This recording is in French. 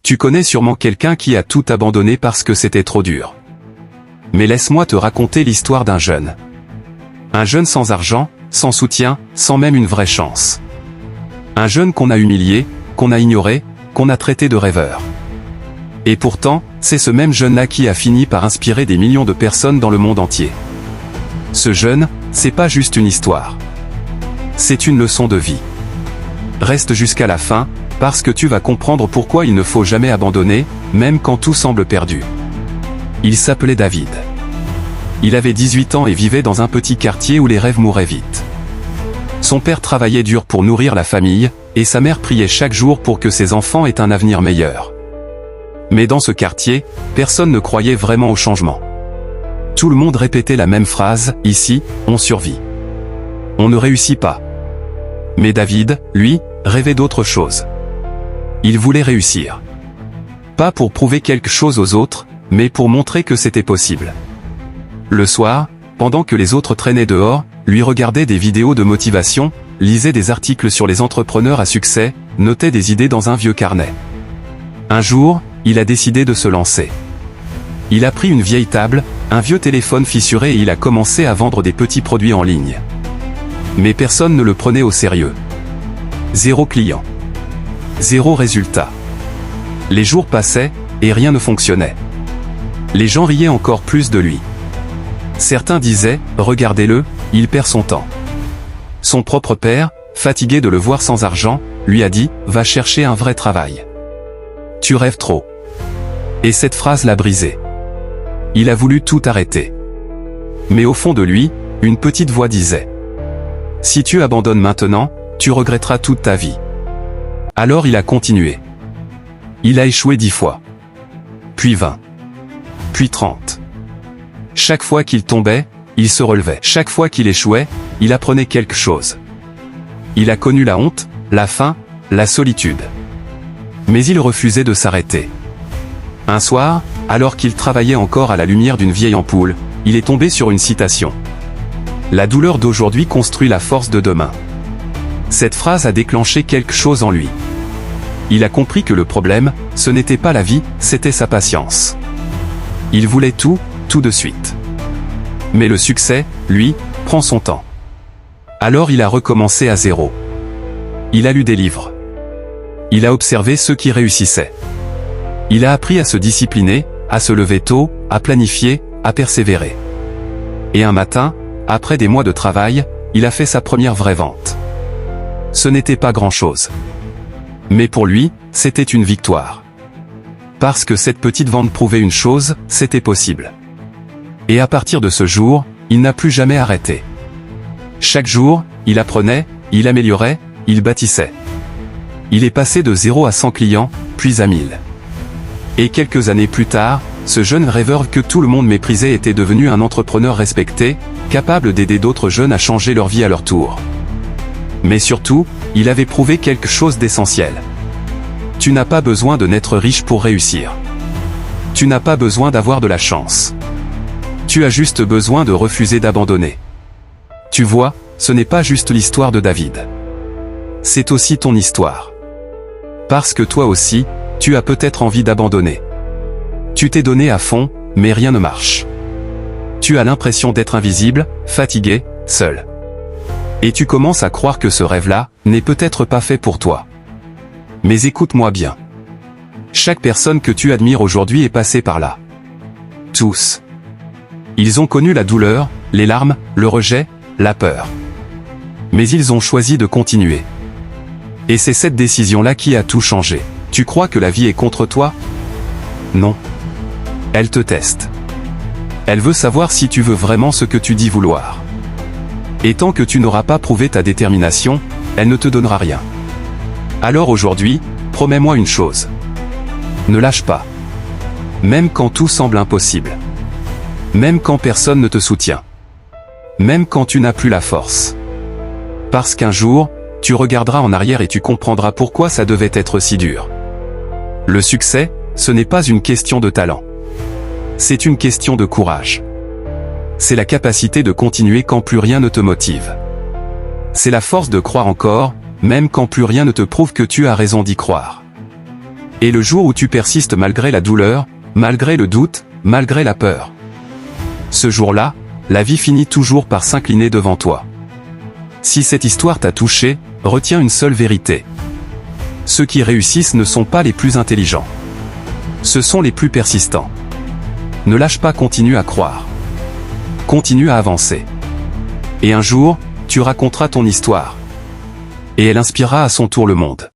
Tu connais sûrement quelqu'un qui a tout abandonné parce que c'était trop dur. Mais laisse-moi te raconter l'histoire d'un jeune. Un jeune sans argent, sans soutien, sans même une vraie chance. Un jeune qu'on a humilié, qu'on a ignoré, qu'on a traité de rêveur. Et pourtant, c'est ce même jeune-là qui a fini par inspirer des millions de personnes dans le monde entier. Ce jeune, c'est pas juste une histoire. C'est une leçon de vie. Reste jusqu'à la fin, parce que tu vas comprendre pourquoi il ne faut jamais abandonner, même quand tout semble perdu. Il s'appelait David. Il avait 18 ans et vivait dans un petit quartier où les rêves mouraient vite. Son père travaillait dur pour nourrir la famille, et sa mère priait chaque jour pour que ses enfants aient un avenir meilleur. Mais dans ce quartier, personne ne croyait vraiment au changement. Tout le monde répétait la même phrase, « Ici, on survit. On ne réussit pas. » Mais David, lui, rêvait d'autre chose. Il voulait réussir. Pas pour prouver quelque chose aux autres, mais pour montrer que c'était possible. Le soir, pendant que les autres traînaient dehors, lui regardaient des vidéos de motivation, lisait des articles sur les entrepreneurs à succès, notait des idées dans un vieux carnet. Un jour, il a décidé de se lancer. Il a pris une vieille table, un vieux téléphone fissuré et il a commencé à vendre des petits produits en ligne. Mais personne ne le prenait au sérieux. 0 client. 0 résultat. Les jours passaient, et rien ne fonctionnait. Les gens riaient encore plus de lui. Certains disaient, regardez-le, il perd son temps. Son propre père, fatigué de le voir sans argent, lui a dit, va chercher un vrai travail. Tu rêves trop. Et cette phrase l'a brisé. Il a voulu tout arrêter. Mais au fond de lui, une petite voix disait, si tu abandonnes maintenant, tu regretteras toute ta vie. Alors il a continué. Il a échoué 10 fois. Puis 20. Puis 30. Chaque fois qu'il tombait, il se relevait. Chaque fois qu'il échouait, il apprenait quelque chose. Il a connu la honte, la faim, la solitude. Mais il refusait de s'arrêter. Un soir, alors qu'il travaillait encore à la lumière d'une vieille ampoule, il est tombé sur une citation. La douleur d'aujourd'hui construit la force de demain. Cette phrase a déclenché quelque chose en lui. Il a compris que le problème, ce n'était pas la vie, c'était sa patience. Il voulait tout, tout de suite. Mais le succès, lui, prend son temps. Alors il a recommencé à zéro. Il a lu des livres. Il a observé ceux qui réussissaient. Il a appris à se discipliner, à se lever tôt, à planifier, à persévérer. Et un matin, après des mois de travail, il a fait sa première vraie vente. Ce n'était pas grand-chose. Mais pour lui, c'était une victoire. Parce que cette petite vente prouvait une chose, c'était possible. Et à partir de ce jour, il n'a plus jamais arrêté. Chaque jour, il apprenait, il améliorait, il bâtissait. Il est passé de 0 à 100 clients, puis à 1000. Et quelques années plus tard, ce jeune rêveur que tout le monde méprisait était devenu un entrepreneur respecté, capable d'aider d'autres jeunes à changer leur vie à leur tour. Mais surtout, il avait prouvé quelque chose d'essentiel. Tu n'as pas besoin de n'être riche pour réussir. Tu n'as pas besoin d'avoir de la chance. Tu as juste besoin de refuser d'abandonner. Tu vois, ce n'est pas juste l'histoire de David. C'est aussi ton histoire. Parce que toi aussi, tu as peut-être envie d'abandonner. Tu t'es donné à fond, mais rien ne marche. Tu as l'impression d'être invisible, fatigué, seul. Et tu commences à croire que ce rêve-là n'est peut-être pas fait pour toi. Mais écoute-moi bien. Chaque personne que tu admires aujourd'hui est passée par là. Tous. Ils ont connu la douleur, les larmes, le rejet, la peur. Mais ils ont choisi de continuer. Et c'est cette décision-là qui a tout changé. Tu crois que la vie est contre toi? Non. Elle te teste. Elle veut savoir si tu veux vraiment ce que tu dis vouloir. Et tant que tu n'auras pas prouvé ta détermination, elle ne te donnera rien. Alors aujourd'hui, promets-moi une chose. Ne lâche pas. Même quand tout semble impossible. Même quand personne ne te soutient. Même quand tu n'as plus la force. Parce qu'un jour, tu regarderas en arrière et tu comprendras pourquoi ça devait être si dur. Le succès, ce n'est pas une question de talent. C'est une question de courage. C'est la capacité de continuer quand plus rien ne te motive. C'est la force de croire encore, même quand plus rien ne te prouve que tu as raison d'y croire. Et le jour où tu persistes malgré la douleur, malgré le doute, malgré la peur. Ce jour-là, la vie finit toujours par s'incliner devant toi. Si cette histoire t'a touché, retiens une seule vérité. Ceux qui réussissent ne sont pas les plus intelligents. Ce sont les plus persistants. Ne lâche pas, continue à croire. Continue à avancer. Et un jour, tu raconteras ton histoire. Et elle inspirera à son tour le monde.